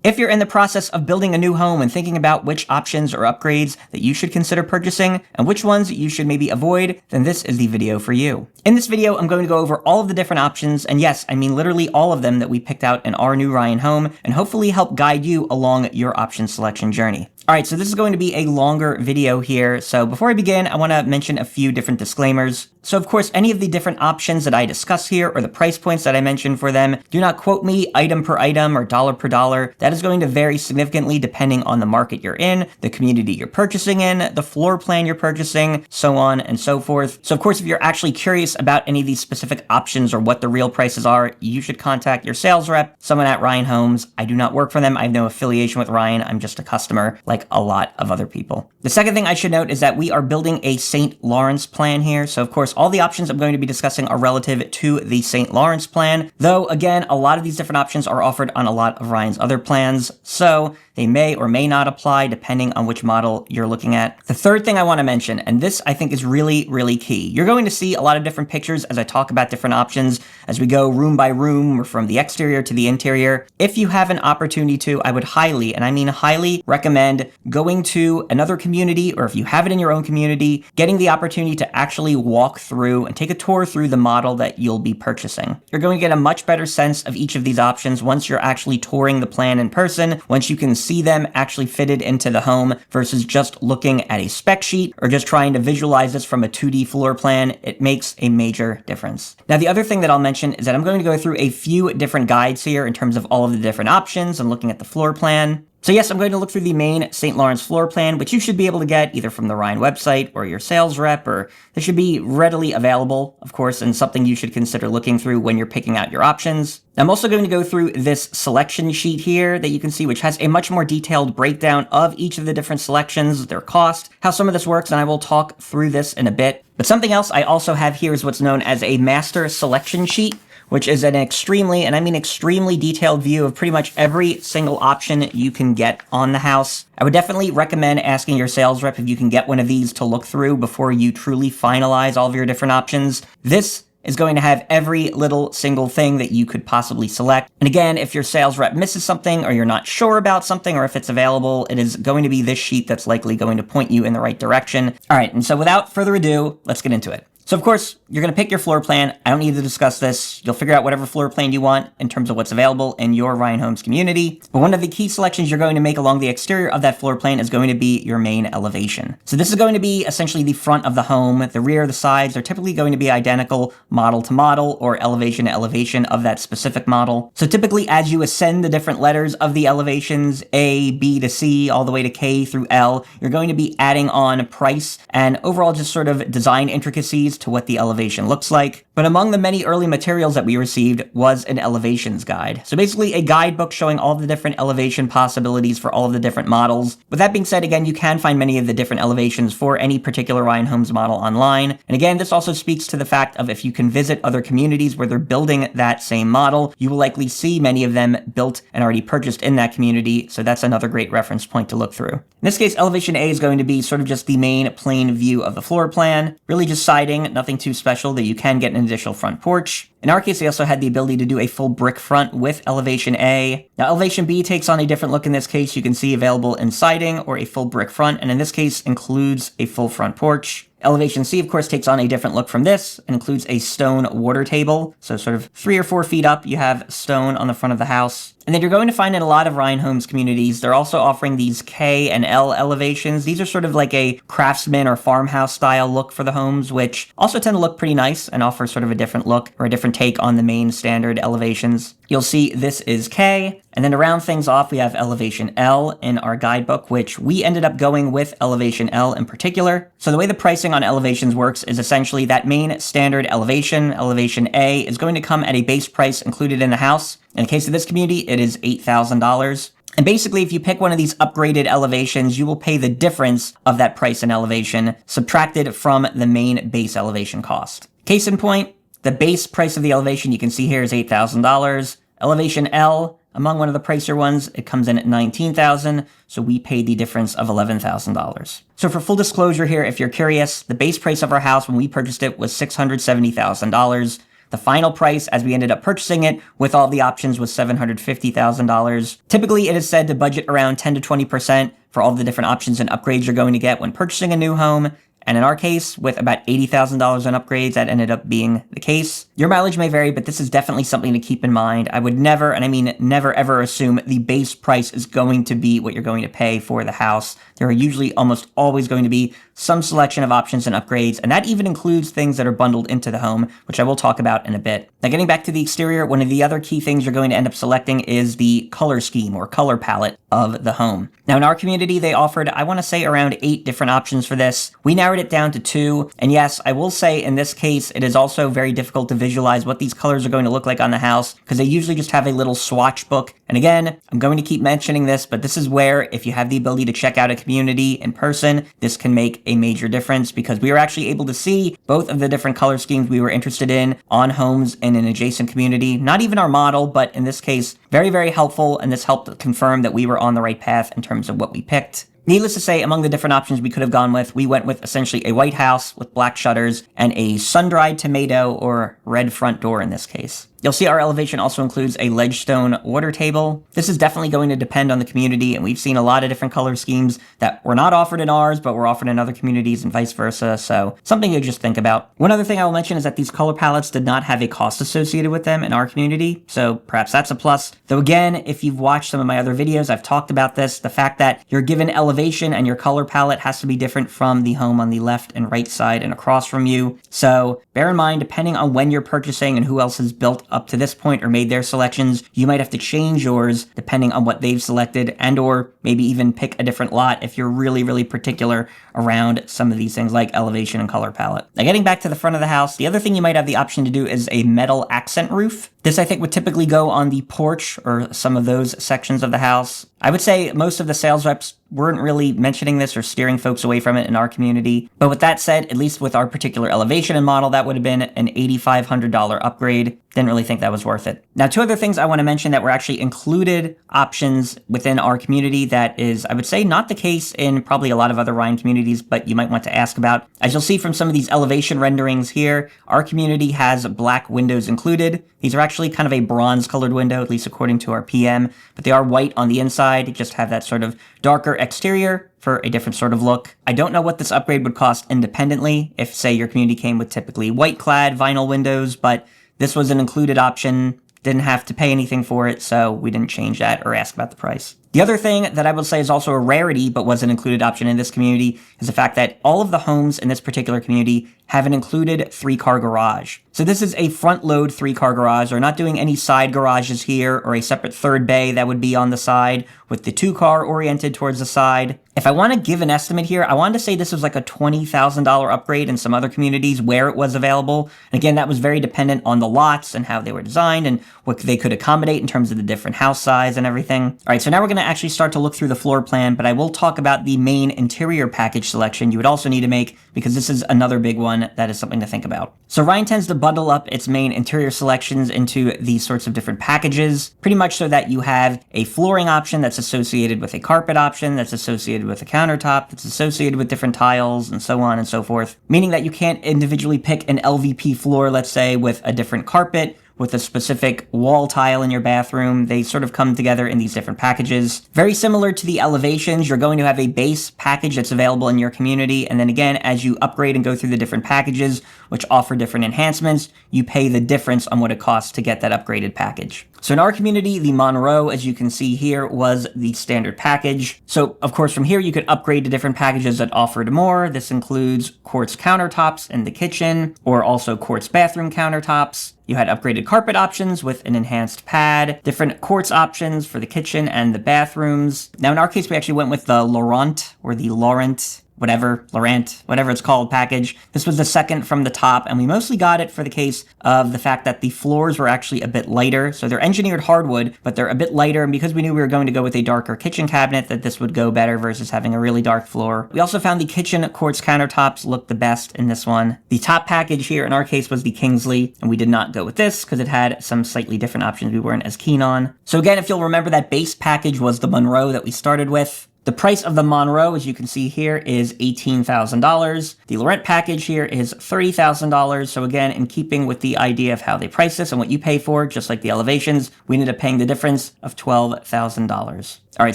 If you're in the process of building a new home and thinking about which options or upgrades that you should consider purchasing and which ones you should maybe avoid, then this is the video for you. In this video, I'm going to go over all of the different options, and yes, I mean literally all of them that we picked out in our new Ryan home, and hopefully help guide you along your option selection journey. Alright, so this is going to be a longer video here, so before I begin, I want to mention a few different disclaimers. So of course, any of the different options that I discuss here, or the price points that I mention for them, do not quote me item per item or dollar per dollar. That is going to vary significantly depending on the market you're in, the community you're purchasing in, the floor plan you're purchasing, so on and so forth. So of course, if you're actually curious about any of these specific options or what the real prices are, you should contact your sales rep, someone at Ryan Homes. I do not work for them. I have no affiliation with Ryan. I'm just a customer, like a lot of other people. The second thing I should note is that we are building a St. Lawrence plan here. So of course, all the options I'm going to be discussing are relative to the St. Lawrence plan, though again, a lot of these different options are offered on a lot of Ryan's other plans, so they may or may not apply depending on which model you're looking at. The third thing I want to mention, and this I think is really, really key. You're going to see a lot of different pictures as I talk about different options as we go room by room or from the exterior to the interior. If you have an opportunity to, I would highly, and I mean highly, recommend going to another community, or if you have it in your own community, getting the opportunity to actually walk through and take a tour through the model that you'll be purchasing. You're going to get a much better sense of each of these options once you're actually touring the plan in person, once you can see them actually fitted into the home versus just looking at a spec sheet or just trying to visualize this from a 2D floor plan. It makes a major difference. Now, the other thing that I'll mention is that I'm going to go through a few different guides here in terms of all of the different options and looking at the floor plan. So yes, I'm going to look through the main St. Lawrence floor plan, which you should be able to get either from the Ryan website or your sales rep, or this should be readily available, of course, and something you should consider looking through when you're picking out your options. I'm also going to go through this selection sheet here that you can see, which has a much more detailed breakdown of each of the different selections, their cost, how some of this works, and I will talk through this in a bit. But something else I also have here is what's known as a master selection sheet, which is an extremely, and I mean extremely detailed view of pretty much every single option you can get on the house. I would definitely recommend asking your sales rep if you can get one of these to look through before you truly finalize all of your different options. This is going to have every little single thing that you could possibly select. And again, if your sales rep misses something or you're not sure about something or if it's available, it is going to be this sheet that's likely going to point you in the right direction. All right, and so without further ado, let's get into it. So of course, you're going to pick your floor plan. I don't need to discuss this. You'll figure out whatever floor plan you want in terms of what's available in your Ryan Homes community. But one of the key selections you're going to make along the exterior of that floor plan is going to be your main elevation. So this is going to be essentially the front of the home. The rear, the sides are typically going to be identical model to model or elevation to elevation of that specific model. So typically as you ascend the different letters of the elevations, A, B to C, all the way to K through L, you're going to be adding on price and overall just sort of design intricacies to what the elevation looks like. But among the many early materials that we received was an elevations guide. So basically a guidebook showing all the different elevation possibilities for all of the different models. With that being said, again, you can find many of the different elevations for any particular Ryan Homes model online. And again, this also speaks to the fact of if you can visit other communities where they're building that same model, you will likely see many of them built and already purchased in that community. So that's another great reference point to look through. In this case, elevation A is going to be sort of just the main plain view of the floor plan, really just siding, nothing too special, that you can get an additional front porch. In our case, they also had the ability to do a full brick front with elevation A. Now, elevation B takes on a different look in this case. You can see available in siding or a full brick front, and in this case includes a full front porch. Elevation C, of course, takes on a different look from this and includes a stone water table. So sort of 3 or 4 feet up, you have stone on the front of the house. And then you're going to find in a lot of Ryan Homes communities, they're also offering these K and L elevations. These are sort of like a craftsman or farmhouse style look for the homes, which also tend to look pretty nice and offer sort of a different look or a different take on the main standard elevations. You'll see this is K. And then to round things off, we have elevation L in our guidebook, which we ended up going with elevation L in particular. So the way the pricing on elevations works is essentially that main standard elevation, elevation A, is going to come at a base price included in the house. In the case of this community, it is $8,000. And basically, if you pick one of these upgraded elevations, you will pay the difference of that price and elevation subtracted from the main base elevation cost. Case in point, the base price of the elevation you can see here is $8,000. Elevation L, among one of the pricier ones, it comes in at $19,000, so we paid the difference of $11,000. So for full disclosure here, if you're curious, the base price of our house when we purchased it was $670,000. The final price, as we ended up purchasing it with all the options, was $750,000. Typically, it is said to budget around 10 to 20% for all the different options and upgrades you're going to get when purchasing a new home. And in our case, with about $80,000 in upgrades, that ended up being the case. Your mileage may vary, but this is definitely something to keep in mind. I would never, and I mean never ever, assume the base price is going to be what you're going to pay for the house. There are usually almost always going to be some selection of options and upgrades, and that even includes things that are bundled into the home, which I will talk about in a bit. Now, getting back to the exterior, one of the other key things you're going to end up selecting is the color scheme or color palette of the home. Now, in our community, they offered, I want to say, around 8 different options for this. We narrowed it down to 2, and yes, I will say in this case, it is also very difficult to visualize what these colors are going to look like on the house, because they usually just have a little swatch book. And again, I'm going to keep mentioning this, but this is where, if you have the ability to check out a community in person, this can make a major difference, because we were actually able to see both of the different color schemes we were interested in on homes in an adjacent community. Not even our model, but in this case, very, very helpful, and this helped confirm that we were on the right path in terms of what we picked. Needless to say, among the different options we could have gone with, we went with essentially a white house with black shutters and a sun-dried tomato or red front door in this case. You'll see our elevation also includes a ledge stone water table. This is definitely going to depend on the community, and we've seen a lot of different color schemes that were not offered in ours, but were offered in other communities and vice versa, so something to just think about. One other thing I will mention is that these color palettes did not have a cost associated with them in our community, so perhaps that's a plus. Though again, if you've watched some of my other videos, I've talked about this, the fact that your given elevation and your color palette has to be different from the home on the left and right side and across from you. So bear in mind, depending on when you're purchasing and who else has built up to this point or made their selections, you might have to change yours depending on what they've selected, and or maybe even pick a different lot if you're really, really particular around some of these things like elevation and color palette. Now, getting back to the front of the house, the other thing you might have the option to do is a metal accent roof. This, I think, would typically go on the porch or some of those sections of the house. I would say most of the sales reps weren't really mentioning this or steering folks away from it in our community. But with that said, at least with our particular elevation and model, that would have been an $8,500 upgrade. Didn't really think that was worth it. Now, 2 other things I want to mention that were actually included options within our community that is, I would say, not the case in probably a lot of other Ryan communities, but you might want to ask about. As you'll see from some of these elevation renderings here, our community has black windows included. These are actually kind of a bronze colored window, at least according to our PM, but they are white on the inside, just have that sort of darker exterior for a different sort of look. I don't know what this upgrade would cost independently if, say, your community came with typically white clad vinyl windows, but this was an included option, didn't have to pay anything for it, so we didn't change that or ask about the price. The other thing that I would say is also a rarity, but was an included option in this community, is the fact that all of the homes in this particular community have an included 3-car garage. So this is a front-load 3-car garage. We're not doing any side garages here or a separate third bay that would be on the side with the 2-car oriented towards the side. If I want to give an estimate here, I wanted to say this was like a $20,000 upgrade in some other communities where it was available. And again, that was very dependent on the lots and how they were designed and what they could accommodate in terms of the different house size and everything. All right, so now we're going to actually start to look through the floor plan, but I will talk about the main interior package selection you would also need to make, because this is another big one that is something to think about. So Ryan tends to bundle up its main interior selections into these sorts of different packages, pretty much so that you have a flooring option that's associated with a carpet option, that's associated with a countertop, that's associated with different tiles, and so on and so forth, meaning that you can't individually pick an LVP floor, let's say, with a different carpet, with a specific wall tile in your bathroom. They sort of come together in these different packages. Very similar to the elevations, you're going to have a base package that's available in your community, and then again, as you upgrade and go through the different packages, which offer different enhancements, you pay the difference on what it costs to get that upgraded package. So in our community, the Monroe, as you can see here, was the standard package. So of course from here you could upgrade to different packages that offered more. This includes quartz countertops in the kitchen, or also quartz bathroom countertops. You had upgraded carpet options with an enhanced pad, different quartz options for the kitchen and the bathrooms. Now in our case, we actually went with the Laurent, or the Laurent, Laurent, whatever it's called, package. This was the second from the top, and we mostly got it for the case of the fact that the floors were actually a bit lighter. So they're engineered hardwood, but they're a bit lighter, and because we knew we were going to go with a darker kitchen cabinet, that this would go better versus having a really dark floor. We also found the kitchen quartz countertops looked the best in this one. The top package here in our case was the Kingsley, and we did not go with this because it had some slightly different options we weren't as keen on. So again, if you'll remember, that base package was the Monroe that we started with. The price of the Monroe, as you can see here, is $18,000. The Laurent package here is $30,000. So again, in keeping with the idea of how they price this and what you pay for, just like the elevations, we ended up paying the difference of $12,000. All right,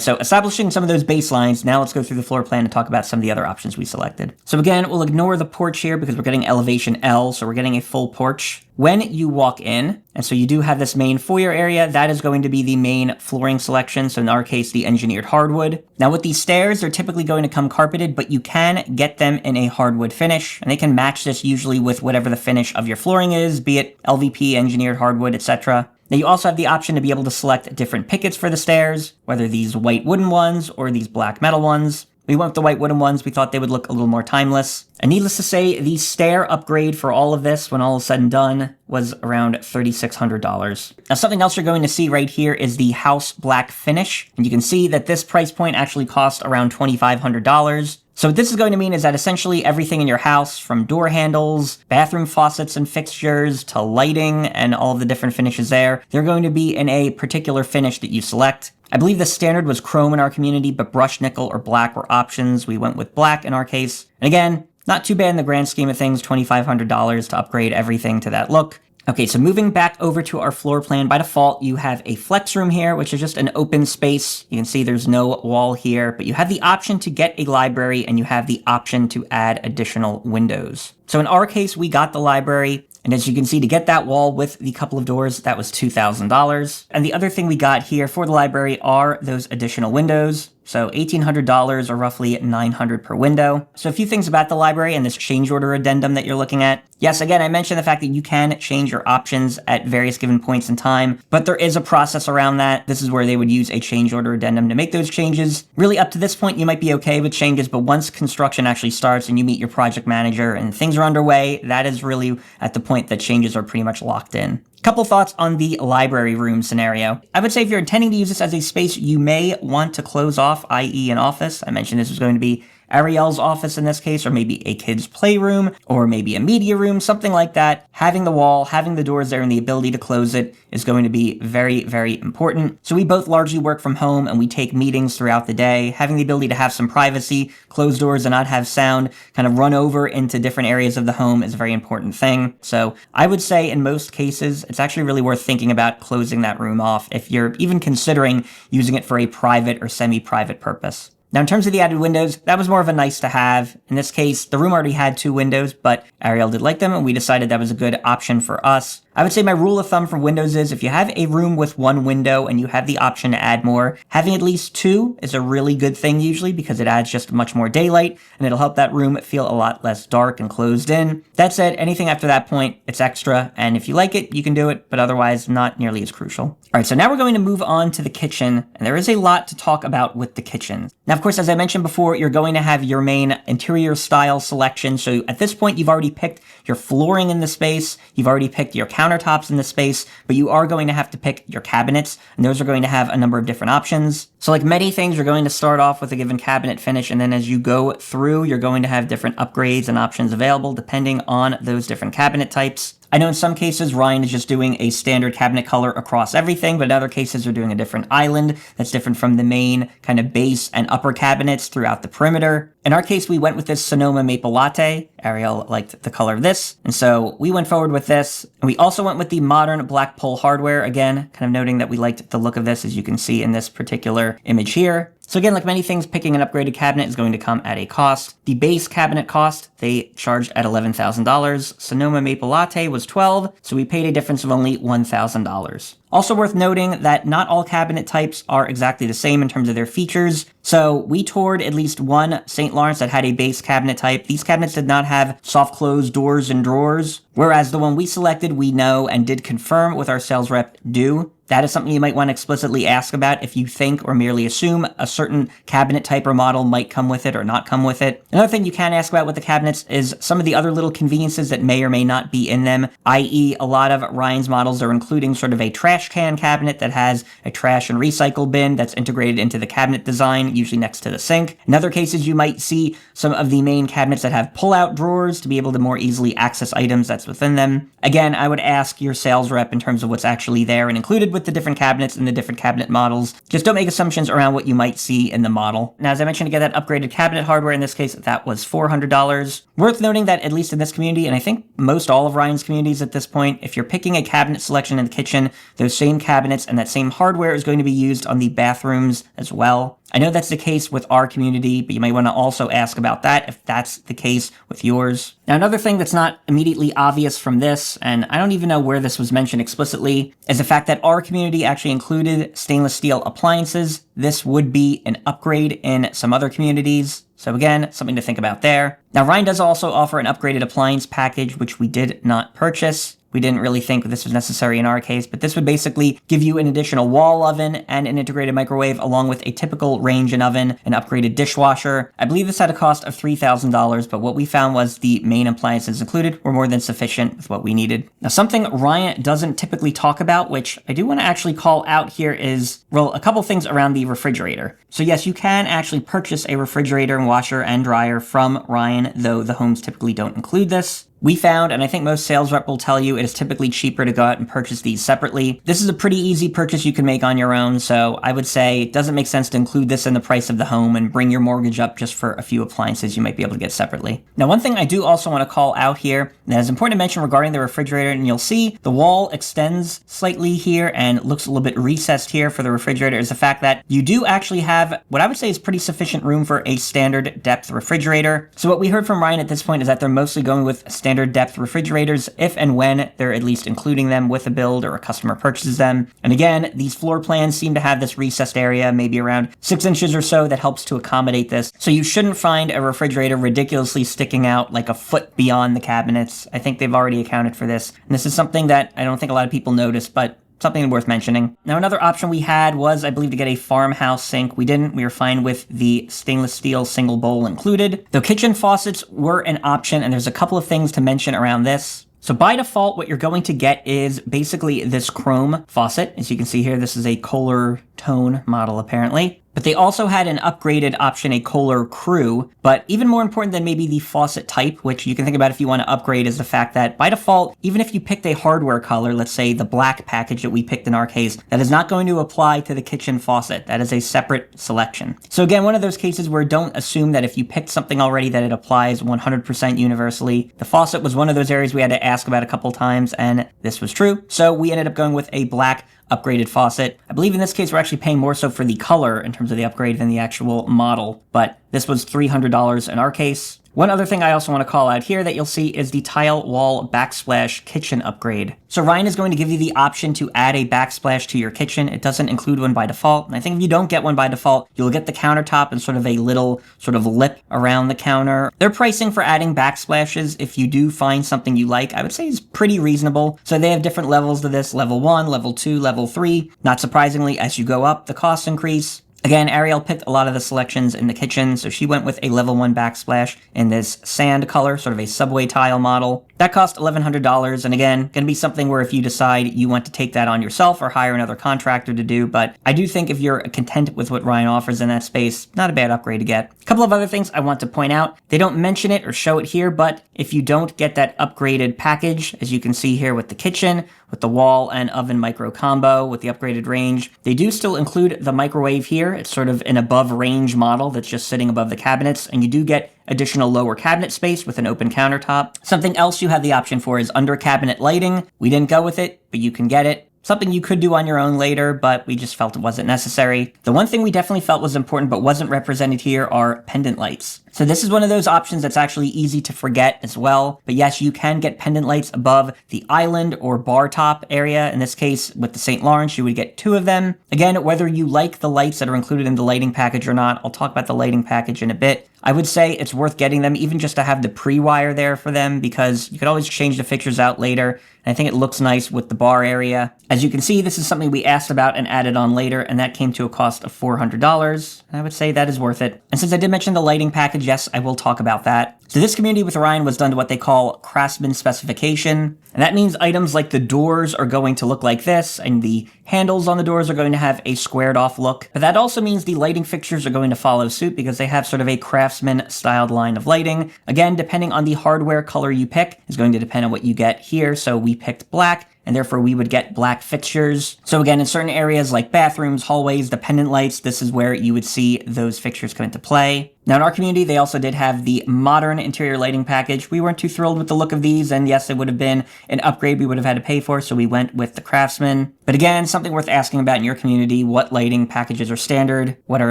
so establishing some of those baselines, now let's go through the floor plan and talk about some of the other options we selected. So again, we'll ignore the porch here because we're getting elevation L, so we're getting a full porch. When you walk in, and so you do have this main foyer area, that is going to be the main flooring selection, so in our case, the engineered hardwood. Now with these stairs, they're typically going to come carpeted, but you can get them in a hardwood finish, and they can match this usually with whatever the finish of your flooring is, be it LVP, engineered hardwood, etc. Now you also have the option to be able to select different pickets for the stairs, whether these white wooden ones or these black metal ones. We went with the white wooden ones. We thought they would look a little more timeless. And needless to say, the stair upgrade for all of this, when all is said and done, was around $3,600. Now, something else you're going to see right here is the house black finish. And you can see that this price point actually cost around $2,500. So what this is going to mean is that essentially everything in your house, from door handles, bathroom faucets and fixtures, to lighting and all of the different finishes there, they're going to be in a particular finish that you select. I believe the standard was chrome in our community, but brushed nickel or black were options. We went with black in our case. And again, not too bad in the grand scheme of things, $2,500 to upgrade everything to that look. Okay, so moving back over to our floor plan, by default, you have a flex room here, which is just an open space. You can see there's no wall here, but you have the option to get a library and you have the option to add additional windows. So in our case, we got the library. And as you can see, to get that wall with the couple of doors, that was $2,000. And the other thing we got here for the library are those additional windows. So $1,800 or roughly $900 per window. So a few things about the library and this change order addendum that you're looking at. Yes, again, I mentioned the fact that you can change your options at various given points in time, but there is a process around that. This is where they would use a change order addendum to make those changes. Really, up to this point, you might be okay with changes, but once construction actually starts and you meet your project manager and things are underway, that is really at the point that changes are pretty much locked in. Couple thoughts on the library room scenario. I would say if you're intending to use this as a space you may want to close off, i.e. an office. I mentioned this was going to be Ariel's office in this case, or maybe a kid's playroom, or maybe a media room, something like that. Having the wall, having the doors there, and the ability to close it is going to be very, very important. So we both largely work from home and we take meetings throughout the day. Having the ability to have some privacy, close doors and not have sound kind of run over into different areas of the home is a very important thing. So I would say in most cases, it's actually really worth thinking about closing that room off if you're even considering using it for a private or semi-private purpose. Now, in terms of the added windows, that was more of a nice to have. In this case, the room already had 2 windows, but Ariel did like them, and we decided that was a good option for us. I would say my rule of thumb for windows is if you have a room with 1 window and you have the option to add more, having at least 2 is a really good thing usually because it adds just much more daylight and it'll help that room feel a lot less dark and closed in. That said, anything after that point, it's extra, and if you like it, you can do it, but otherwise not nearly as crucial. All right, so now we're going to move on to the kitchen, and there is a lot to talk about with the kitchen. Now, of course, as I mentioned before, you're going to have your main interior style selection. So at this point, you've already picked your flooring in the space, you've already picked your countertops in the space, but you are going to have to pick your cabinets, and those are going to have a number of different options. So like many things, you're going to start off with a given cabinet finish, and then as you go through, you're going to have different upgrades and options available depending on those different cabinet types. I know in some cases, Ryan is just doing a standard cabinet color across everything, but in other cases, they're doing a different island that's different from the main kind of base and upper cabinets throughout the perimeter. In our case, we went with this Sonoma Maple Latte. Ariel liked the color of this, and so we went forward with this. And we also went with the modern black pole hardware, again, kind of noting that we liked the look of this, as you can see in this particular image here. So again, like many things, picking an upgraded cabinet is going to come at a cost. The base cabinet cost, they charged at $11,000. Sonoma Maple Latte was $12,000, so we paid a difference of only $1,000. Also worth noting that not all cabinet types are exactly the same in terms of their features. So we toured at least one St. Lawrence that had a base cabinet type. These cabinets did not have soft close doors and drawers, whereas the one we selected, we know and did confirm with our sales rep do. That is something you might want to explicitly ask about if you think or merely assume a certain cabinet type or model might come with it or not come with it. Another thing you can ask about with the cabinets is some of the other little conveniences that may or may not be in them, i.e. a lot of Ryan's models are including sort of a trash can cabinet that has a trash and recycle bin that's integrated into the cabinet design, usually next to the sink. In other cases, you might see some of the main cabinets that have pull-out drawers to be able to more easily access items that's within them. Again, I would ask your sales rep in terms of what's actually there and included with with the different cabinets and the different cabinet models. Just don't make assumptions around what you might see in the model. Now, as I mentioned, to get that upgraded cabinet hardware, in this case, that was $400. Worth noting that, at least in this community, and I think most all of Ryan's communities at this point, if you're picking a cabinet selection in the kitchen, those same cabinets and that same hardware is going to be used on the bathrooms as well. I know that's the case with our community, but you might want to also ask about that if that's the case with yours. Now, another thing that's not immediately obvious from this, and I don't even know where this was mentioned explicitly, is the fact that our community actually included stainless steel appliances. This would be an upgrade in some other communities. So again, something to think about there. Now, Ryan does also offer an upgraded appliance package, which we did not purchase. We didn't really think this was necessary in our case, but this would basically give you an additional wall oven and an integrated microwave along with a typical range and oven, an upgraded dishwasher. I believe this had a cost of $3,000, but what we found was the main appliances included were more than sufficient with what we needed. Now, something Ryan doesn't typically talk about, which I do want to actually call out here, is, well, a couple things around the refrigerator. So yes, you can actually purchase a refrigerator and washer and dryer from Ryan, though the homes typically don't include this. We found, and I think most sales rep will tell you, it is typically cheaper to go out and purchase these separately. This is a pretty easy purchase you can make on your own, so I would say it doesn't make sense to include this in the price of the home and bring your mortgage up just for a few appliances you might be able to get separately. Now, one thing I do also want to call out here that is important to mention regarding the refrigerator, and you'll see the wall extends slightly here and looks a little bit recessed here for the refrigerator, is the fact that you do actually have what I would say is pretty sufficient room for a standard depth refrigerator. So what we heard from Ryan at this point is that they're mostly going with standard depth refrigerators if and when they're at least including them with a build or a customer purchases them. And again, these floor plans seem to have this recessed area, maybe around 6 inches or so, that helps to accommodate this. So you shouldn't find a refrigerator ridiculously sticking out like a foot beyond the cabinets. I think they've already accounted for this. And this is something that I don't think a lot of people notice, but something worth mentioning. Now, another option we had was, I believe, to get a farmhouse sink. We didn't. We were fine with the stainless steel single bowl included. Though kitchen faucets were an option, and there's a couple of things to mention around this. So by default, what you're going to get is basically this chrome faucet. As you can see here, this is a Kohler tone model, apparently. But they also had an upgraded option, a Kohler Crew. But even more important than maybe the faucet type, which you can think about if you want to upgrade, is the fact that by default, even if you picked a hardware color, let's say the black package that we picked in our case, that is not going to apply to the kitchen faucet. That is a separate selection. So again, one of those cases where don't assume that if you picked something already that it applies 100% universally. The faucet was one of those areas we had to ask about a couple times, and this was true. So we ended up going with a black upgraded faucet. I believe in this case, we're actually paying more so for the color in terms of the upgrade than the actual model, but this was $300 in our case. One other thing I also want to call out here that you'll see is the tile wall backsplash kitchen upgrade. So Ryan is going to give you the option to add a backsplash to your kitchen. It doesn't include one by default. And I think if you don't get one by default, you'll get the countertop and sort of a little sort of lip around the counter. Their pricing for adding backsplashes, if you do find something you like, I would say is pretty reasonable. So they have different levels to this: level 1, level 2, level 3. Not surprisingly, as you go up, the costs increase. Again, Ariel picked a lot of the selections in the kitchen, so she went with a level 1 backsplash in this sand color, sort of a subway tile model. That cost $1,100, and again, going to be something where if you decide you want to take that on yourself or hire another contractor to do, but I do think if you're content with what Ryan offers in that space, not a bad upgrade to get. A couple of other things I want to point out. They don't mention it or show it here, but if you don't get that upgraded package, as you can see here with the kitchen, with the wall and oven micro combo, with the upgraded range, they do still include the microwave here. It's sort of an above range model that's just sitting above the cabinets, and you do get additional lower cabinet space with an open countertop. Something else you have the option for is under cabinet lighting. We didn't go with it, but you can get it. Something you could do on your own later, but we just felt it wasn't necessary. The one thing we definitely felt was important but wasn't represented here are pendant lights. So this is one of those options that's actually easy to forget as well. But yes, you can get pendant lights above the island or bar top area. In this case, with the St. Lawrence, you would get 2 of them. Again, whether you like the lights that are included in the lighting package or not, I'll talk about the lighting package in a bit. I would say it's worth getting them, even just to have the pre-wire there for them, because you could always change the fixtures out later. And I think it looks nice with the bar area. As you can see, this is something we asked about and added on later, and that came to a cost of $400. And I would say that is worth it. And since I did mention the lighting package, yes, I will talk about that. So this community with Ryan was done to what they call craftsman specification. And that means items like the doors are going to look like this, and the handles on the doors are going to have a squared off look, but that also means the lighting fixtures are going to follow suit because they have sort of a craftsman styled line of lighting. Again, depending on the hardware color you pick is going to depend on what you get here. So we picked black, and therefore we would get black fixtures. So again, in certain areas like bathrooms, hallways, the pendant lights, this is where you would see those fixtures come into play. Now in our community, they also did have the modern interior lighting package. We weren't too thrilled with the look of these, and yes, it would have been an upgrade we would have had to pay for, so we went with the craftsman. But again, something worth asking about in your community: what lighting packages are standard, what are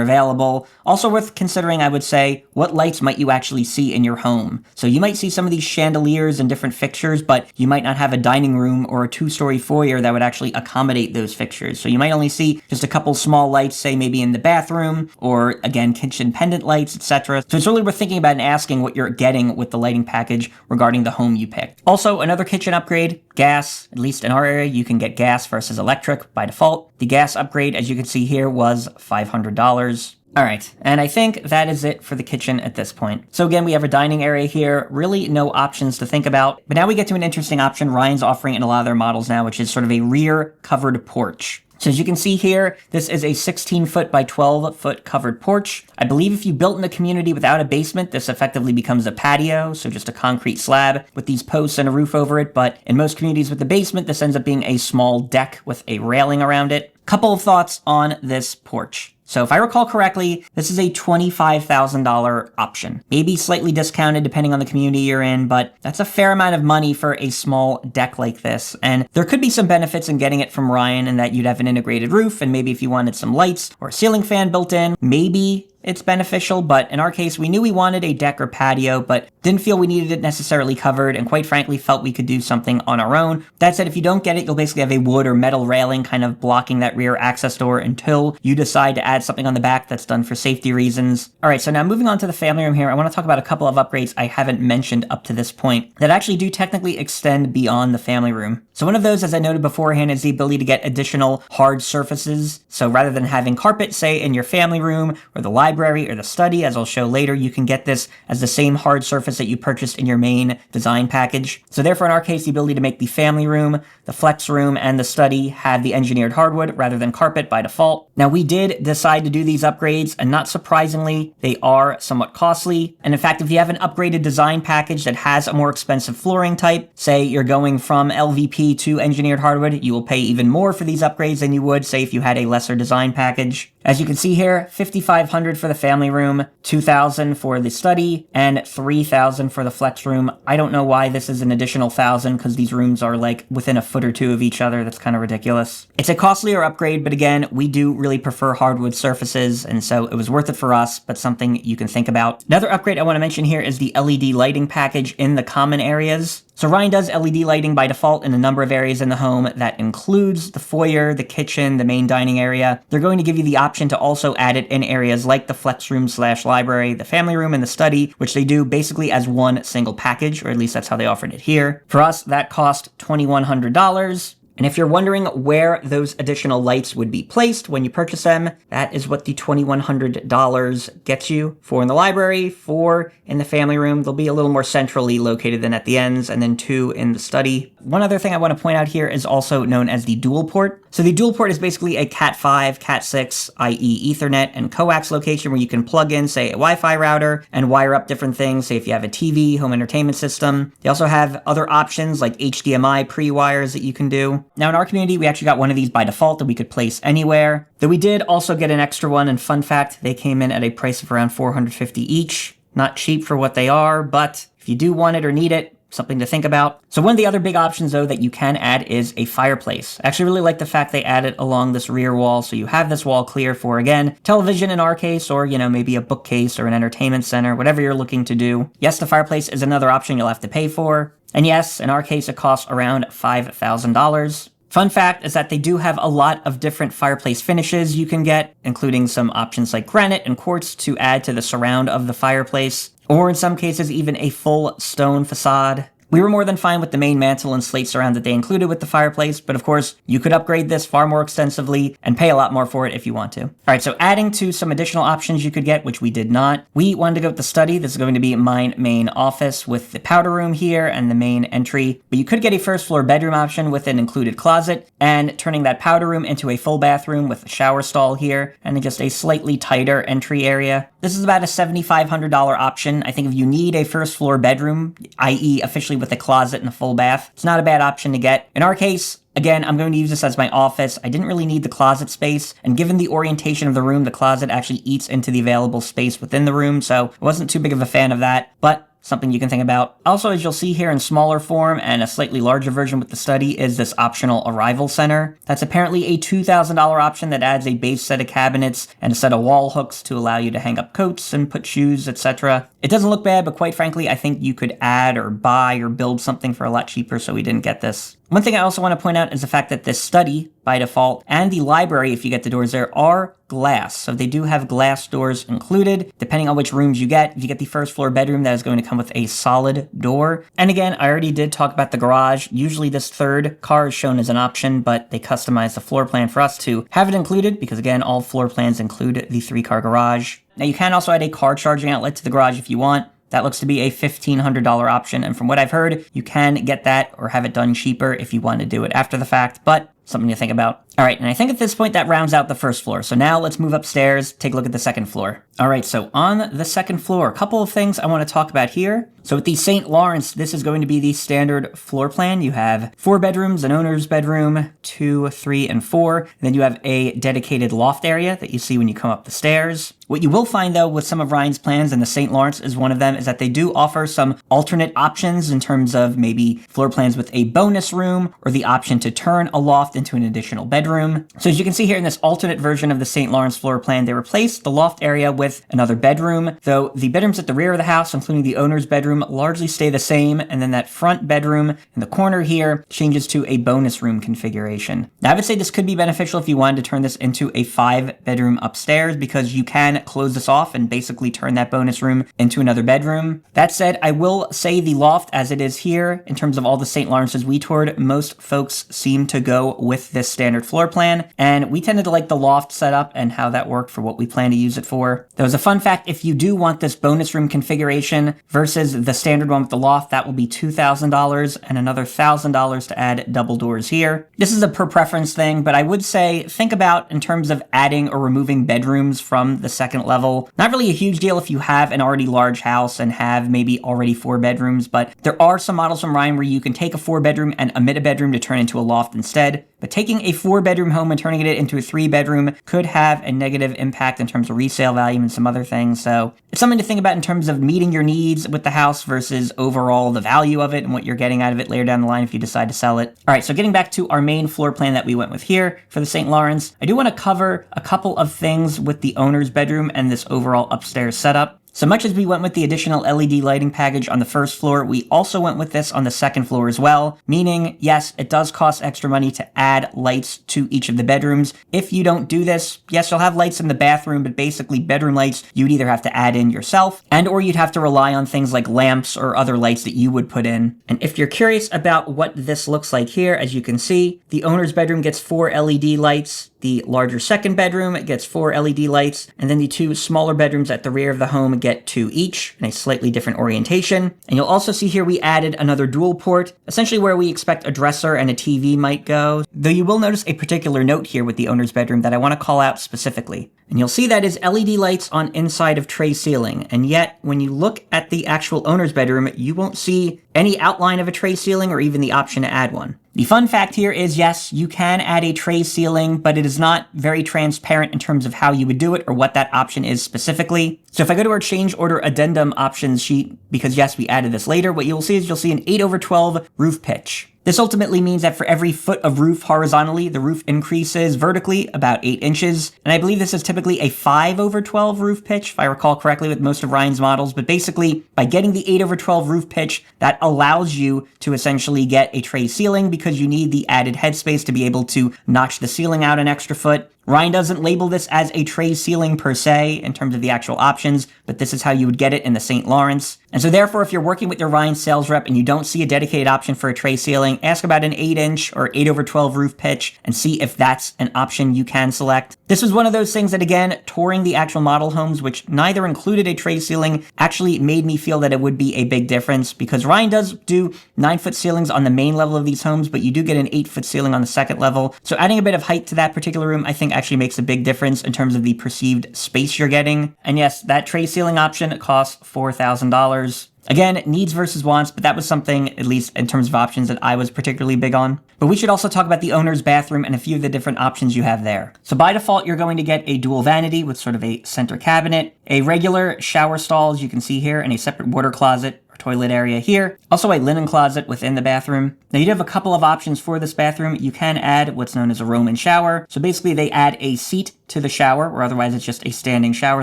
available. Also worth considering, I would say, what lights might you actually see in your home. So you might see some of these chandeliers and different fixtures, but you might not have a dining room or a two-story foyer that would actually accommodate those fixtures. So you might only see just a couple small lights, say maybe in the bathroom, or again, kitchen pendant lights, etc. So it's really worth thinking about and asking what you're getting with the lighting package regarding the home you picked. Also, another kitchen upgrade: gas. At least in our area, you can get gas versus electric by default. The gas upgrade, as you can see here, was $500. All right, and I think that is it for the kitchen at this point. So again, we have a dining area here, really no options to think about. But now we get to an interesting option Ryan's offering in a lot of their models now, which is sort of a rear covered porch. So as you can see here, this is a 16-foot by 12-foot covered porch. I believe if you built in the community without a basement, this effectively becomes a patio, so just a concrete slab with these posts and a roof over it. But in most communities with the basement, this ends up being a small deck with a railing around it. Couple of thoughts on this porch. So if I recall correctly, this is a $25,000 option. Maybe slightly discounted depending on the community you're in, but that's a fair amount of money for a small deck like this. And there could be some benefits in getting it from Ryan in that you'd have an integrated roof, and maybe if you wanted some lights or a ceiling fan built in, maybe it's beneficial. But in our case, we knew we wanted a deck or patio, but didn't feel we needed it necessarily covered, and quite frankly felt we could do something on our own. That said, if you don't get it, you'll basically have a wood or metal railing kind of blocking that rear access door until you decide to add something on the back that's done for safety reasons. All right, so now moving on to the family room here, I want to talk about a couple of upgrades I haven't mentioned up to this point that actually do technically extend beyond the family room. So one of those, as I noted beforehand, is the ability to get additional hard surfaces. So rather than having carpet, say, in your family room or the library or the study, as I'll show later, you can get this as the same hard surface that you purchased in your main design package. So therefore, in our case, the ability to make the family room, the flex room, and the study have the engineered hardwood rather than carpet by default. Now, we did decide to do these upgrades, and not surprisingly, they are somewhat costly. And in fact, if you have an upgraded design package that has a more expensive flooring type, say you're going from LVP to engineered hardwood, you will pay even more for these upgrades than you would, say, if you had a lesser design package. As you can see here, $5,500 for the family room, $2,000 for the study, and $3,000 for the flex room. I don't know why this is an additional $1,000 because these rooms are like within a foot or two of each other. That's kind of ridiculous. It's a costlier upgrade, but again, we do really prefer hardwood surfaces, and so it was worth it for us, but something you can think about. Another upgrade I want to mention here is the LED lighting package in the common areas. So Ryan does LED lighting by default in a number of areas in the home. That includes the foyer, the kitchen, the main dining area. They're going to give you the option to also add it in areas like the flex room / library, the family room, and the study, which they do basically as one single package, or at least that's how they offered it here. For us, that cost $2,100. And if you're wondering where those additional lights would be placed when you purchase them, that is what the $2,100 gets you. 4 in the library, 4 in the family room. They'll be a little more centrally located than at the ends, and then 2 in the study. One other thing I want to point out here is also known as the dual port. So the dual port is basically a Cat 5, Cat 6, i.e. Ethernet and coax location where you can plug in, say, a Wi-Fi router and wire up different things, say if you have a TV, home entertainment system. They also have other options like HDMI pre-wires that you can do. Now in our community, we actually got one of these by default that we could place anywhere. Though we did also get an extra one, and fun fact, they came in at a price of around $450 each. Not cheap for what they are, but if you do want it or need it, something to think about. So one of the other big options, though, that you can add is a fireplace. I actually really like the fact they add it along this rear wall, so you have this wall clear for, again, television in our case, or, maybe a bookcase or an entertainment center, whatever you're looking to do. Yes, the fireplace is another option you'll have to pay for. And yes, in our case, it costs around $5,000. Fun fact is that they do have a lot of different fireplace finishes you can get, including some options like granite and quartz to add to the surround of the fireplace, or in some cases even a full stone facade. We were more than fine with the main mantle and slate surround that they included with the fireplace, but of course, you could upgrade this far more extensively and pay a lot more for it if you want to. All right, so adding to some additional options you could get, which we did not, we wanted to go with the study. This is going to be my main office with the powder room here and the main entry, but you could get a first floor bedroom option with an included closet and turning that powder room into a full bathroom with a shower stall here and just a slightly tighter entry area. This is about a $7,500 option. I think if you need a first floor bedroom, i.e. officially with a closet and a full bath, it's not a bad option to get. In our case, again, I'm going to use this as my office. I didn't really need the closet space, and given the orientation of the room, the closet actually eats into the available space within the room, so I wasn't too big of a fan of that, but something you can think about. Also, as you'll see here in smaller form and a slightly larger version with the study is this optional arrival center. That's apparently a $2,000 option that adds a base set of cabinets and a set of wall hooks to allow you to hang up coats and put shoes, etc. It doesn't look bad, but quite frankly, I think you could add or buy or build something for a lot cheaper, so we didn't get this. One thing I also want to point out is the fact that this study, by default, and the library, if you get the doors there, are glass. So they do have glass doors included, depending on which rooms you get. If you get the first floor bedroom, that is going to come with a solid door. And again, I already did talk about the garage. Usually this third car is shown as an option, but they customized the floor plan for us to have it included, because again, all floor plans include the 3-car garage. Now you can also add a car charging outlet to the garage if you want. That looks to be a $1,500 option, and from what I've heard, you can get that or have it done cheaper if you want to do it after the fact, but something to think about. All right, and I think at this point that rounds out the first floor. So now let's move upstairs, take a look at the second floor. All right, so on the second floor, a couple of things I want to talk about here. So with the St. Lawrence, this is going to be the standard floor plan. You have 4 bedrooms, an owner's bedroom, 2, 3, and 4. And then you have a dedicated loft area that you see when you come up the stairs. What you will find, though, with some of Ryan's plans, and the St. Lawrence is one of them, is that they do offer some alternate options in terms of maybe floor plans with a bonus room or the option to turn a loft into an additional bedroom. So as you can see here in this alternate version of the St. Lawrence floor plan, they replaced the loft area with another bedroom, though the bedrooms at the rear of the house, including the owner's bedroom, largely stay the same, and then that front bedroom in the corner here changes to a bonus room configuration. Now I would say this could be beneficial if you wanted to turn this into a 5-bedroom upstairs, because you can close this off and basically turn that bonus room into another bedroom. That said, I will say the loft as it is here, in terms of all the St. Lawrence's we toured, most folks seem to go with this standard floor plan, and we tended to like the loft setup and how that worked for what we plan to use it for. There was a fun fact: if you do want this bonus room configuration versus the standard one with the loft, that will be $2,000 and another $1,000 to add double doors here. This is a per preference thing, but I would say think about in terms of adding or removing bedrooms from the second level. Not really a huge deal if you have an already large house and have maybe already 4 bedrooms, but there are some models from Ryan where you can take a 4-bedroom and omit a bedroom to turn into a loft instead. But taking a 4-bedroom home and turning it into a 3-bedroom could have a negative impact in terms of resale value and some other things. So it's something to think about in terms of meeting your needs with the house versus overall the value of it and what you're getting out of it later down the line if you decide to sell it. All right, so getting back to our main floor plan that we went with here for the St. Lawrence, I do want to cover a couple of things with the owner's bedroom and this overall upstairs setup. So much as we went with the additional LED lighting package on the first floor, we also went with this on the second floor as well, meaning, yes, it does cost extra money to add lights to each of the bedrooms. If you don't do this, yes, you'll have lights in the bathroom, but basically bedroom lights you'd either have to add in yourself and or you'd have to rely on things like lamps or other lights that you would put in. And if you're curious about what this looks like here, as you can see, the owner's bedroom gets 4 LED lights. The larger second bedroom gets 4 LED lights, and then the 2 smaller bedrooms at the rear of the home get 2 each in a slightly different orientation. And you'll also see here we added another dual port, essentially where we expect a dresser and a TV might go, though you will notice a particular note here with the owner's bedroom that I want to call out specifically. And you'll see that is LED lights on inside of tray ceiling, and yet when you look at the actual owner's bedroom, you won't see any outline of a tray ceiling or even the option to add one. The fun fact here is, yes, you can add a tray ceiling, but it is not very transparent in terms of how you would do it or what that option is specifically. So if I go to our change order addendum options sheet, because yes, we added this later, what you'll see is you'll see an 8/12 roof pitch. This ultimately means that for every foot of roof horizontally, the roof increases vertically about 8 inches. And I believe this is typically a 5/12 roof pitch, if I recall correctly with most of Ryan's models. But basically, by getting the 8/12 roof pitch, that allows you to essentially get a tray ceiling because you need the added headspace to be able to notch the ceiling out an extra foot. Ryan doesn't label this as a tray ceiling per se in terms of the actual options, but this is how you would get it in the St. Lawrence. And so therefore, if you're working with your Ryan sales rep and you don't see a dedicated option for a tray ceiling, ask about an 8-inch or 8/12 roof pitch and see if that's an option you can select. This was one of those things that, again, touring the actual model homes, which neither included a tray ceiling, actually made me feel that it would be a big difference, because Ryan does do 9-foot ceilings on the main level of these homes, but you do get an 8-foot ceiling on the second level. So adding a bit of height to that particular room, I think actually makes a big difference in terms of the perceived space you're getting. And yes, that tray ceiling option costs $4,000. Again, needs versus wants, but that was something, at least in terms of options, that I was particularly big on. But we should also talk about the owner's bathroom and a few of the different options you have there. So by default, you're going to get a dual vanity with sort of a center cabinet, a regular shower stall, as you can see here, and a separate water closet or toilet area here. Also a linen closet within the bathroom. Now you do have a couple of options for this bathroom. You can add what's known as a Roman shower. So basically they add a seat to the shower, or otherwise it's just a standing shower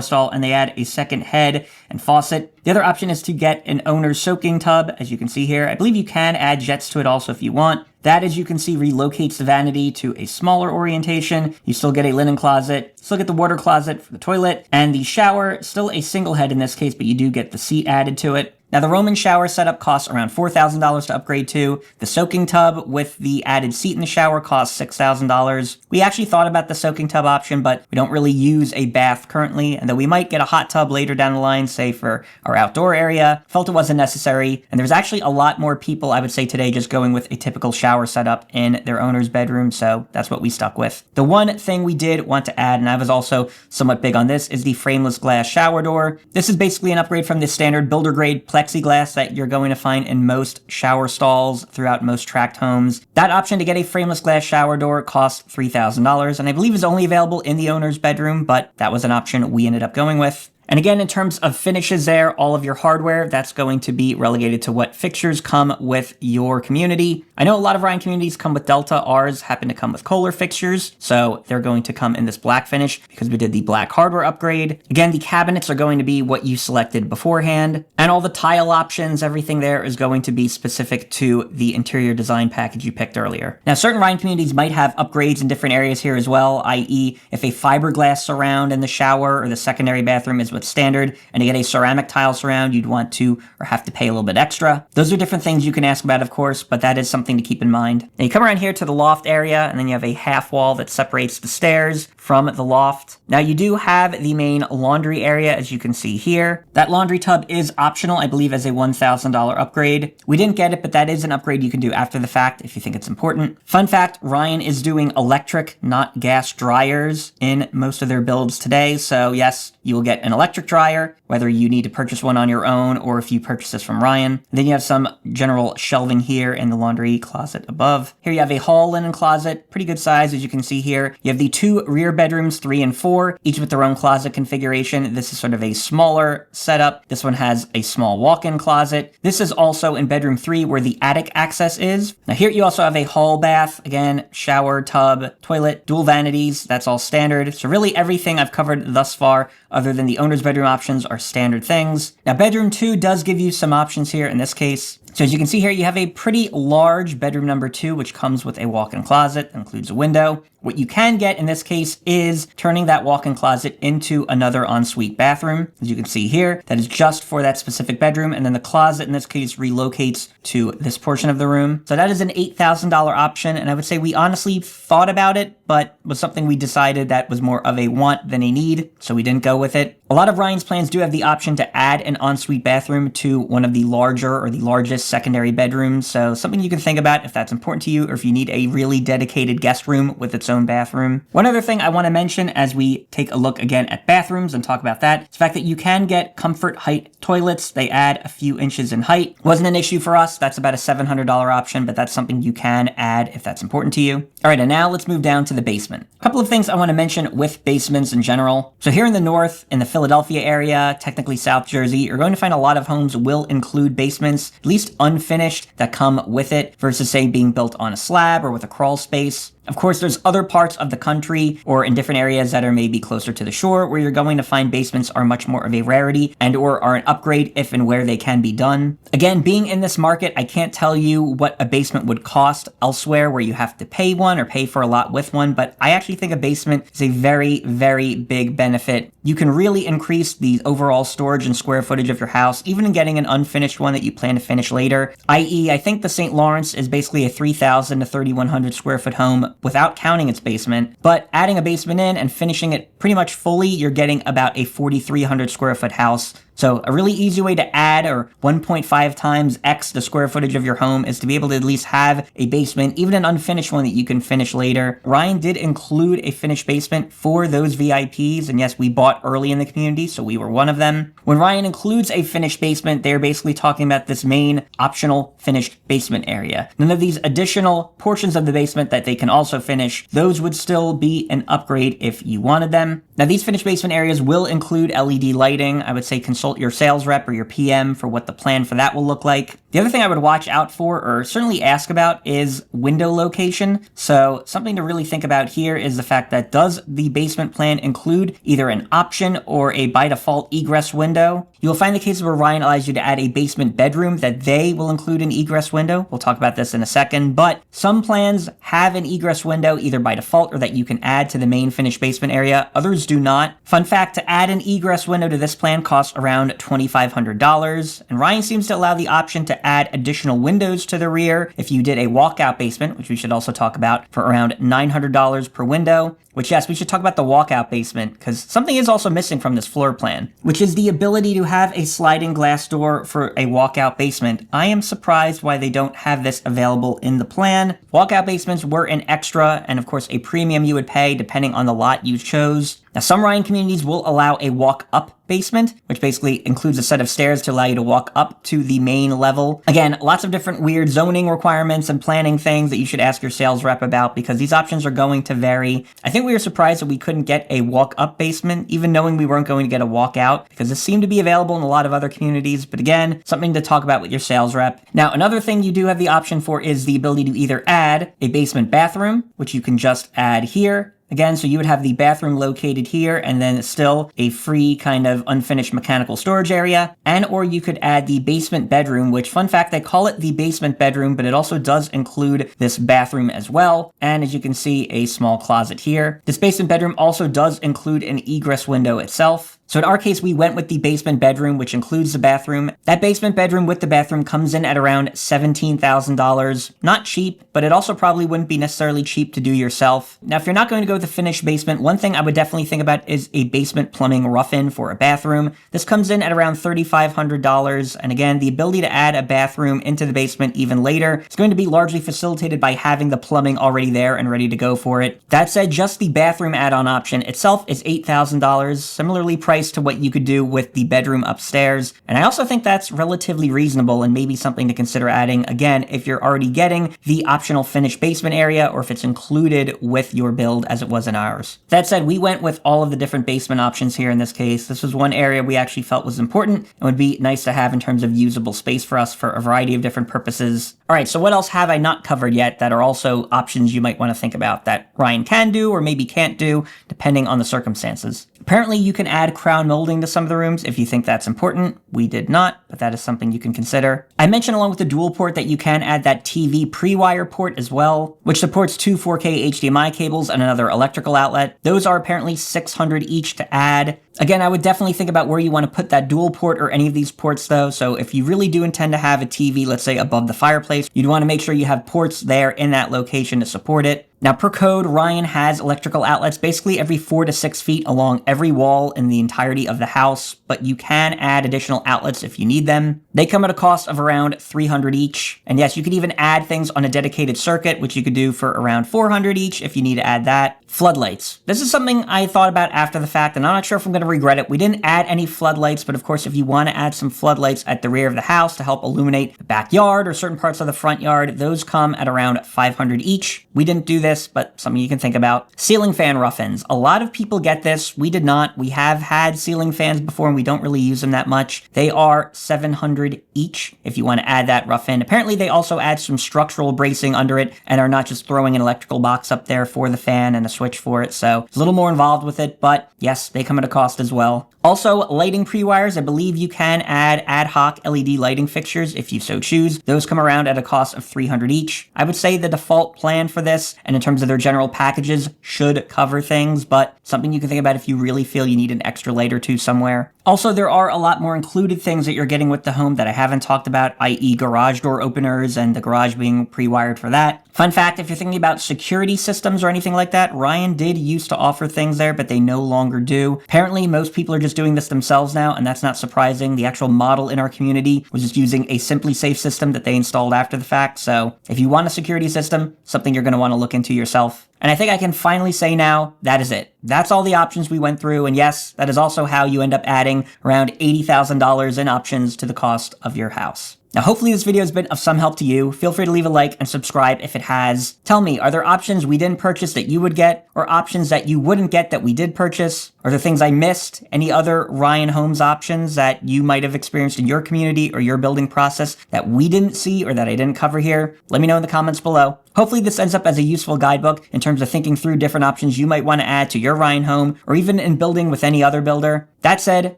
stall, and they add a second head and faucet. The other option is to get an owner's soaking tub, as you can see here. I believe you can add jets to it also if you want. That, as you can see, relocates the vanity to a smaller orientation. You still get a linen closet, still get the water closet for the toilet, and the shower, still a single head in this case, but you do get the seat added to it. Now, the Roman shower setup costs around $4,000 to upgrade to. The soaking tub with the added seat in the shower costs $6,000. We actually thought about the soaking tub option, but we don't really use a bath currently, and though we might get a hot tub later down the line, say for our outdoor area, felt it wasn't necessary. And there's actually a lot more people, I would say today, just going with a typical shower setup in their owner's bedroom, so that's what we stuck with. The one thing we did want to add, and I was also somewhat big on this, is the frameless glass shower door. This is basically an upgrade from the standard builder grade plexiglass that you're going to find in most shower stalls throughout most tract homes. That option to get a frameless glass shower door costs $3,000, and I believe is only available in the owner's bedroom, but that was an option we ended up going with. And again, in terms of finishes there, all of your hardware, that's going to be relegated to what fixtures come with your community. I know a lot of Ryan communities come with Delta. Ours happen to come with Kohler fixtures, so they're going to come in this black finish because we did the black hardware upgrade. Again, the cabinets are going to be what you selected beforehand, and all the tile options, everything there is going to be specific to the interior design package you picked earlier. Now, certain Ryan communities might have upgrades in different areas here as well, i.e. if a fiberglass surround in the shower or the secondary bathroom is standard, and to get a ceramic tile surround, you'd want to or have to pay a little bit extra. Those are different things you can ask about, of course, but that is something to keep in mind. Now you come around here to the loft area, and then you have a half wall that separates the stairs from the loft. Now you do have the main laundry area, as you can see here. That laundry tub is optional, I believe, as a $1,000 upgrade. We didn't get it, but that is an upgrade you can do after the fact if you think it's important. Fun fact, Ryan is doing electric, not gas dryers in most of their builds today, so yes, you will get an electric dryer, whether you need to purchase one on your own or if you purchase this from Ryan. And then you have some general shelving here in the laundry closet above. Here you have a hall linen closet, pretty good size as you can see here. You have the two rear bedrooms, 3 and 4, each with their own closet configuration. This is sort of a smaller setup. This one has a small walk-in closet. This is also in bedroom 3 where the attic access is. Now here you also have a hall bath, again, shower, tub, toilet, dual vanities. That's all standard. So really everything I've covered thus far, other than the owner's bedroom options, are standard things. Now bedroom 2 does give you some options here in this case. So as you can see here, you have a pretty large bedroom number 2, which comes with a walk-in closet, includes a window. What you can get in this case is turning that walk-in closet into another ensuite bathroom. As you can see here, that is just for that specific bedroom, and then the closet in this case relocates to this portion of the room. So that is an $8,000 option, and I would say we honestly thought about it, but was something we decided that was more of a want than a need, so we didn't go with it. A lot of Ryan's plans do have the option to add an ensuite bathroom to one of the larger or the largest secondary bedrooms, so something you can think about if that's important to you or if you need a really dedicated guest room with its own bathroom. One other thing I want to mention as we take a look again at bathrooms and talk about that is the fact that you can get comfort height toilets. They add a few inches in height. Wasn't an issue for us. That's about a $700 option, but that's something you can add if that's important to you. All right, and now let's move down to the basement. A couple of things I want to mention with basements in general. So here in the north, in the Philadelphia area, technically South Jersey, you're going to find a lot of homes will include basements, at least unfinished, that come with it versus say being built on a slab or with a crawl space. Of course, there's other parts of the country or in different areas that are maybe closer to the shore where you're going to find basements are much more of a rarity and or are an upgrade if and where they can be done. Again, being in this market, I can't tell you what a basement would cost elsewhere where you have to pay one or pay for a lot with one, but I actually think a basement is a very, very big benefit. You can really increase the overall storage and square footage of your house, even in getting an unfinished one that you plan to finish later. I.e., I think the St. Lawrence is basically a 3,000 to 3,100 square foot home without counting its basement, but adding a basement in and finishing it pretty much fully, you're getting about a 4,300 square foot house. So a really easy way to add, or 1.5 times X the square footage of your home, is to be able to at least have a basement, even an unfinished one that you can finish later. Ryan did include a finished basement for those VIPs, and yes, we bought early in the community, so we were one of them. When Ryan includes a finished basement, they're basically talking about this main optional finished basement area. None of these additional portions of the basement that they can also finish, those would still be an upgrade if you wanted them. Now, these finished basement areas will include LED lighting. I would say consult your sales rep or your PM for what the plan for that will look like. The other thing I would watch out for, or certainly ask about, is window location. So something to really think about here is the fact that does the basement plan include either an option or a by default egress window? You'll find the cases where Ryan allows you to add a basement bedroom that they will include an egress window. We'll talk about this in a second, but some plans have an egress window either by default or that you can add to the main finished basement area. Others do not. Fun fact, to add an egress window to this plan costs around $2,500, and Ryan seems to allow the option to add additional windows to the rear if you did a walkout basement, which we should also talk about, for around $900 per window. Which, yes, we should talk about the walkout basement, because something is also missing from this floor plan, which is the ability to have a sliding glass door for a walkout basement. I am surprised why they don't have this available in the plan. Walkout basements were an extra, and of course a premium you would pay depending on the lot you chose. Now, some Ryan communities will allow a walk-up basement, which basically includes a set of stairs to allow you to walk up to the main level. Again, lots of different weird zoning requirements and planning things that you should ask your sales rep about, because these options are going to vary. I think we were surprised that we couldn't get a walk-up basement, even knowing we weren't going to get a walkout, because this seemed to be available in a lot of other communities. But again, something to talk about with your sales rep. Now, another thing you do have the option for is the ability to either add a basement bathroom, which you can just add here. Again, so you would have the bathroom located here and then still a free kind of unfinished mechanical storage area. And or you could add the basement bedroom, which, fun fact, they call it the basement bedroom, but it also does include this bathroom as well. And as you can see, a small closet here. This basement bedroom also does include an egress window itself. So in our case, we went with the basement bedroom, which includes the bathroom. That basement bedroom with the bathroom comes in at around $17,000. Not cheap, but it also probably wouldn't be necessarily cheap to do yourself. Now, if you're not going to go with the finished basement, one thing I would definitely think about is a basement plumbing rough-in for a bathroom. This comes in at around $3,500. And again, the ability to add a bathroom into the basement even later is going to be largely facilitated by having the plumbing already there and ready to go for it. That said, just the bathroom add-on option itself is $8,000, similarly priced to what you could do with the bedroom upstairs. And I also think that's relatively reasonable and maybe something to consider adding, again, if you're already getting the optional finished basement area or if it's included with your build as it was in ours. That said, we went with all of the different basement options here in this case. This was one area we actually felt was important and would be nice to have in terms of usable space for us for a variety of different purposes. All right, so what else have I not covered yet that are also options you might want to think about that Ryan can do or maybe can't do, depending on the circumstances? Apparently, you can add crown molding to some of the rooms if you think that's important. We did not, but that is something you can consider. I mentioned along with the dual port that you can add that TV pre-wire port as well, which supports two 4K HDMI cables and another electrical outlet. Those are apparently $600 each to add. Again, I would definitely think about where you want to put that dual port or any of these ports though. So if you really do intend to have a TV, let's say above the fireplace, you'd want to make sure you have ports there in that location to support it. Now, per code, Ryan has electrical outlets basically every 4 to 6 feet along every wall in the entirety of the house, but you can add additional outlets if you need them. They come at a cost of around $300 each. And yes, you could even add things on a dedicated circuit, which you could do for around $400 each if you need to add that. Floodlights. This is something I thought about after the fact, and I'm not sure if I'm going to regret it. We didn't add any floodlights, but of course, if you want to add some floodlights at the rear of the house to help illuminate the backyard or certain parts of the front yard, those come at around $500 each. We didn't do this. this, but something you can think about. Ceiling fan rough-ins. A lot of people get this. We did not. We have had ceiling fans before and we don't really use them that much. They are $700 each if you want to add that rough-in. Apparently they also add some structural bracing under it and are not just throwing an electrical box up there for the fan and a switch for it. So it's a little more involved with it, but yes, they come at a cost as well. Also, lighting pre-wires. I believe you can add ad hoc LED lighting fixtures if you so choose. Those come around at a cost of $300 each. I would say the default plan for this, and in terms of their general packages, should cover things, but something you can think about if you really feel you need an extra light or two somewhere. Also, there are a lot more included things that you're getting with the home that I haven't talked about, i.e. garage door openers and the garage being pre-wired for that. Fun fact, if you're thinking about security systems or anything like that, Ryan did used to offer things there, but they no longer do. Apparently, most people are just doing this themselves now, and that's not surprising. The actual model in our community was just using a Simply Safe system that they installed after the fact. So if you want a security system, something you're going to want to look into yourself. And I think I can finally say now, that is it. That's all the options we went through, and yes, that is also how you end up adding around $80,000 in options to the cost of your house. Now, hopefully this video has been of some help to you. Feel free to leave a like and subscribe if it has. Tell me, are there options we didn't purchase that you would get, or options that you wouldn't get that we did purchase? Are there things I missed? Any other Ryan Homes options that you might have experienced in your community or your building process that we didn't see or that I didn't cover here? Let me know in the comments below. Hopefully this ends up as a useful guidebook in terms of thinking through different options you might want to add to your Ryan home, or even in building with any other builder. That said,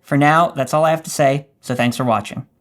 for now, that's all I have to say, so thanks for watching.